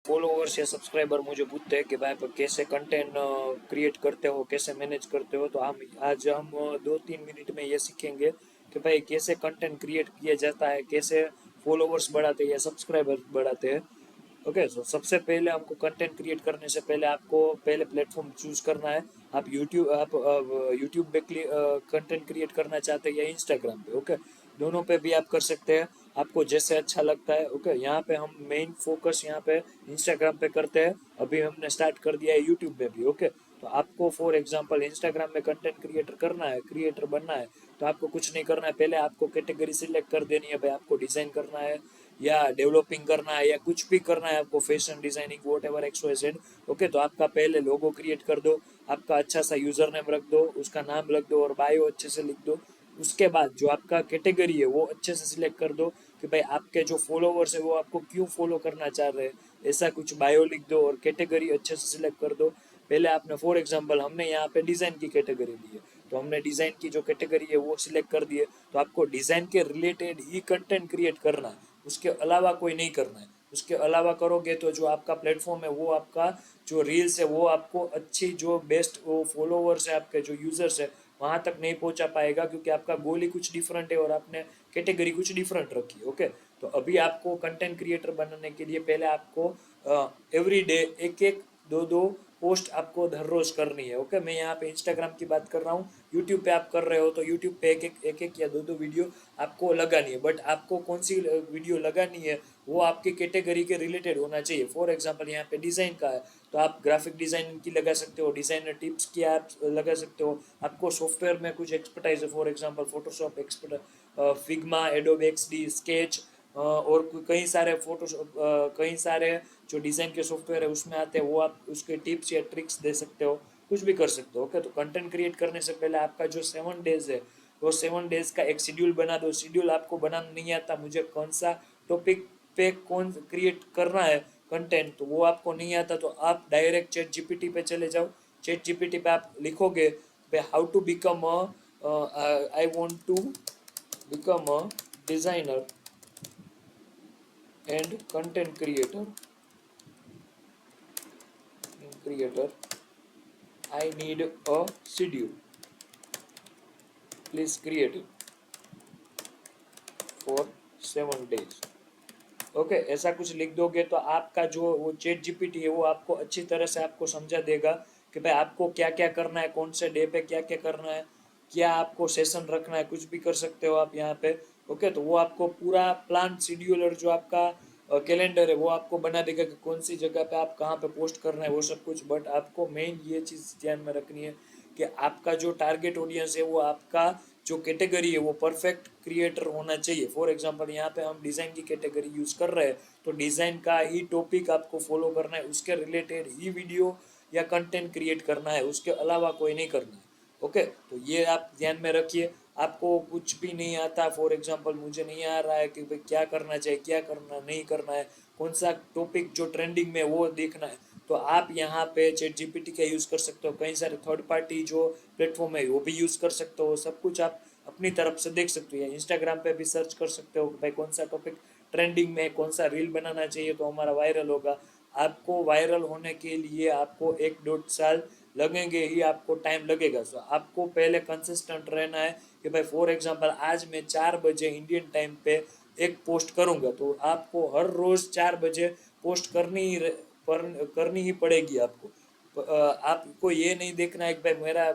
Followers या subscriber मुझे पूछते हैं कि भाई आप कैसे कंटेंट क्रिएट करते हो, कैसे मैनेज करते हो, तो हम आज 2-3 मिनट में ये सीखेंगे कि भाई कैसे कंटेंट क्रिएट किया जाता है, कैसे फॉलोवर्स बढ़ाते हैं या सब्सक्राइबर बढ़ाते हैं। ओके, सो सबसे पहले हमको कंटेंट क्रिएट करने से पहले आपको पहले प्लेटफॉर्म चूज करना है। आप यूट्यूब पे कंटेंट क्रिएट करना चाहते हैं या इंस्टाग्राम पे। ओके, दोनों पे भी आप कर सकते हैं, आपको जैसे अच्छा लगता है। ओके, यहाँ पे हम मेन फोकस यहाँ पे इंस्टाग्राम पे करते हैं। अभी हमने स्टार्ट कर दिया है यूट्यूब पे भी। ओके, तो आपको फॉर एग्जांपल इंस्टाग्राम में कंटेंट क्रिएटर करना है, क्रिएटर बनना है, तो आपको कुछ नहीं करना है। पहले आपको कैटेगरी सिलेक्ट कर देनी है, भाई आपको डिजाइन करना है या डेवलपिंग करना है या कुछ भी करना है आपको, fashion designing whatever X Y Z. Okay, तो आपका पहले लोगो क्रिएट कर दो, आपका अच्छा सा यूजर नेम रख दो, उसका नाम रख दो और बायो अच्छे से लिख दो। उसके बाद जो आपका कैटेगरी है वो अच्छे से सिलेक्ट कर दो कि भाई आपके जो फॉलोवर्स है वो आपको क्यों फॉलो करना चाह रहे हैं, ऐसा कुछ बायो लिख दो और कैटेगरी अच्छे से सिलेक्ट कर दो। पहले आपने फॉर एग्जांपल हमने यहाँ पे डिज़ाइन की कैटेगरी ली है, तो हमने डिज़ाइन की जो कैटेगरी है वो सिलेक्ट कर दी है। तो आपको डिज़ाइन के रिलेटेड ही कंटेंट क्रिएट करना है, उसके अलावा कोई नहीं करना है। उसके अलावा करोगे तो जो आपका प्लेटफॉर्म है वो आपका जो रील्स है वो आपको अच्छी जो बेस्ट वो फॉलोवर्स है आपके जो यूजर्स है वहां तक नहीं पहुंचा पाएगा, क्योंकि आपका गोल ही कुछ डिफरेंट है और आपने कैटेगरी कुछ डिफरेंट रखी है। ओके, तो अभी आपको कंटेंट क्रिएटर बनने के लिए पहले आपको एवरी डे एक एक दो दो पोस्ट आपको हर रोज करनी है। ओके, मैं यहाँ पे इंस्टाग्राम की बात कर रहा हूँ, यूट्यूब पे आप कर रहे हो तो यूट्यूब पे एक एक या दो दो वीडियो आपको लगानी है। बट आपको कौन सी वीडियो लगानी है वो आपके कैटेगरी के रिलेटेड होना चाहिए। फॉर एग्जांपल यहाँ पे डिज़ाइन का है तो आप ग्राफिक डिज़ाइनिंग की लगा सकते हो, डिज़ाइनर टिप्स की आप लगा सकते हो। आपको सॉफ्टवेयर में कुछ एक्सपर्टाइज है, for example Photoshop expert, Figma, adobe XD, sketch और कई सारे फोटोशॉप, कई सारे जो डिज़ाइन के सॉफ्टवेयर है उसमें आते हैं, वो आप उसके टिप्स या ट्रिक्स दे सकते हो, कुछ भी कर सकते हो। ओके, तो कंटेंट क्रिएट करने से पहले आपका जो 7 डेज है वो 7 डेज का एक शेड्यूल बना दो। शेड्यूल आपको बनाना नहीं आता, मुझे कौन सा टॉपिक पे कौन क्रिएट करना है कंटेंट, तो वो आपको नहीं आता, तो आप डायरेक्ट चैट जीपीटी पे चले जाओ। चैट जीपीटी पे आप लिखोगे how to become a, I want to become a designer and content creator I need a schedule, please create it for 7 days. Okay, ऐसा कुछ लिख दोगे तो आपका जो वो चैट जीपीटी है वो आपको अच्छी तरह से आपको समझा देगा कि भाई आपको क्या क्या करना है, कौन से डे पे क्या क्या करना है, क्या आपको सेशन रखना है, कुछ भी कर सकते हो आप यहाँ पे। ओके, तो वो आपको पूरा प्लान शेड्यूलर जो आपका कैलेंडर है वो आपको बना देगा कि कौन सी जगह पे आप कहाँ पे पोस्ट करना है वो सब कुछ। बट आपको मेन ये चीज़ ध्यान में रखनी है कि आपका जो टारगेट ऑडियंस है वो आपका जो कैटेगरी है वो परफेक्ट क्रिएटर होना चाहिए। फॉर एग्जांपल यहाँ पे हम डिज़ाइन की कैटेगरी यूज़ कर रहे हैं, तो डिज़ाइन का ही टॉपिक आपको फॉलो करना है, उसके रिलेटेड ही वीडियो या कंटेंट क्रिएट करना है, उसके अलावा कोई नहीं करना है। ओके, तो ये आप ध्यान में रखिए। आपको कुछ भी नहीं आता, फॉर एग्जांपल मुझे नहीं आ रहा है कि भाई क्या करना चाहिए, क्या करना नहीं करना है, कौन सा टॉपिक जो ट्रेंडिंग में वो देखना है, तो आप यहाँ पे चैट जीपीटी का यूज़ कर सकते हो। कई सारे थर्ड पार्टी जो प्लेटफॉर्म है वो भी यूज़ कर सकते हो, सब कुछ आप अपनी तरफ से देख सकते हो। इंस्टाग्राम पे भी सर्च कर सकते हो कि भाई कौन सा टॉपिक ट्रेंडिंग में, कौन सा रील बनाना चाहिए तो हमारा वायरल होगा। आपको वायरल होने के लिए आपको 1-1.5 साल लगेंगे ही, आपको टाइम लगेगा। सो आपको पहले कंसिस्टेंट रहना है कि भाई फॉर एग्जांपल आज मैं 4 बजे इंडियन टाइम पे एक पोस्ट करूंगा, तो आपको हर रोज 4 बजे पोस्ट करनी ही पड़ेगी आपको। आपको ये नहीं देखना है कि भाई मेरा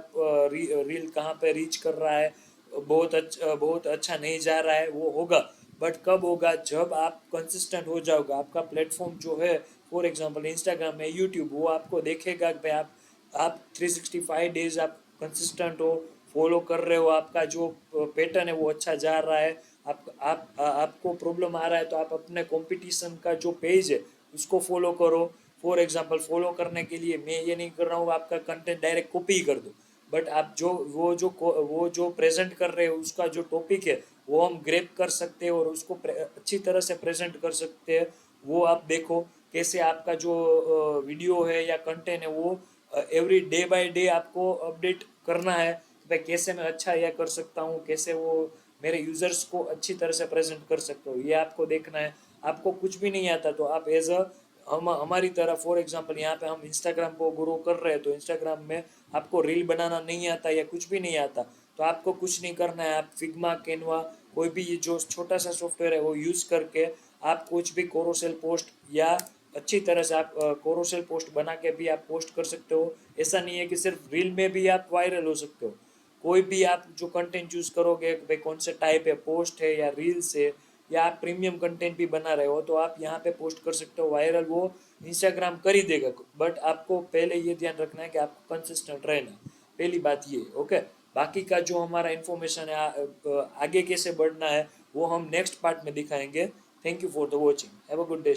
रील कहाँ पे रीच कर रहा है, बहुत अच्छा नहीं जा रहा है, वो होगा। बट कब होगा, जब आप कंसिस्टेंट हो जाओगे। आपका प्लेटफॉर्म जो है फॉर एग्जांपल इंस्टाग्राम में, यूट्यूब, वो आपको देखेगा कि भाई आप 365 डेज आप कंसिस्टेंट हो, फॉलो कर रहे हो, आपका जो पैटर्न है वो अच्छा जा रहा है। आपको प्रॉब्लम आ रहा है तो आप अपने कंपटीशन का जो पेज है उसको फॉलो करो। फॉर एग्जांपल फॉलो करने के लिए मैं ये नहीं कर रहा हूँ आपका कंटेंट डायरेक्ट कॉपी कर दो, बट आप वो जो प्रेजेंट कर रहे हो उसका जो टॉपिक है वो हम ग्रैब कर सकते हैं और उसको अच्छी तरह से प्रेजेंट कर सकते हैं। वो आप देखो कैसे आपका जो वीडियो है या कंटेंट है वो एवरी डे बाय डे आपको अपडेट करना है कि भाई कैसे मैं अच्छा यह कर सकता हूँ, कैसे वो मेरे यूजर्स को अच्छी तरह से प्रेजेंट कर सकते हो, ये आपको देखना है। आपको कुछ भी नहीं आता तो आप एज अ हम हमारी तरह फॉर एग्जांपल यहाँ पे हम इंस्टाग्राम को ग्रो कर रहे हैं, तो इंस्टाग्राम में आपको रील बनाना नहीं आता या कुछ भी नहीं आता, तो आपको कुछ नहीं करना है। आप फिग्मा, कैनवा, कोई भी ये जो छोटा सा सॉफ्टवेयर है वो यूज करके आप कुछ भी कोरोसेल पोस्ट या अच्छी तरह से आप कोरोसेल पोस्ट बना के भी आप पोस्ट कर सकते हो। ऐसा नहीं है कि सिर्फ रील में भी आप वायरल हो सकते हो। कोई भी आप जो कंटेंट चूज करोगे भाई कौन से टाइप है, पोस्ट है या रील्स है, या आप प्रीमियम कंटेंट भी बना रहे हो, तो आप यहाँ पे पोस्ट कर सकते हो। वायरल वो इंस्टाग्राम कर ही देगा, बट आपको पहले ये ध्यान रखना है कि आपको कंसिस्टेंट रहना, पहली बात ये। ओके, बाकी का जो हमारा इन्फॉर्मेशन है आगे कैसे बढ़ना है वो हम नेक्स्ट पार्ट में दिखाएंगे। Thank you for the watching, have a good day.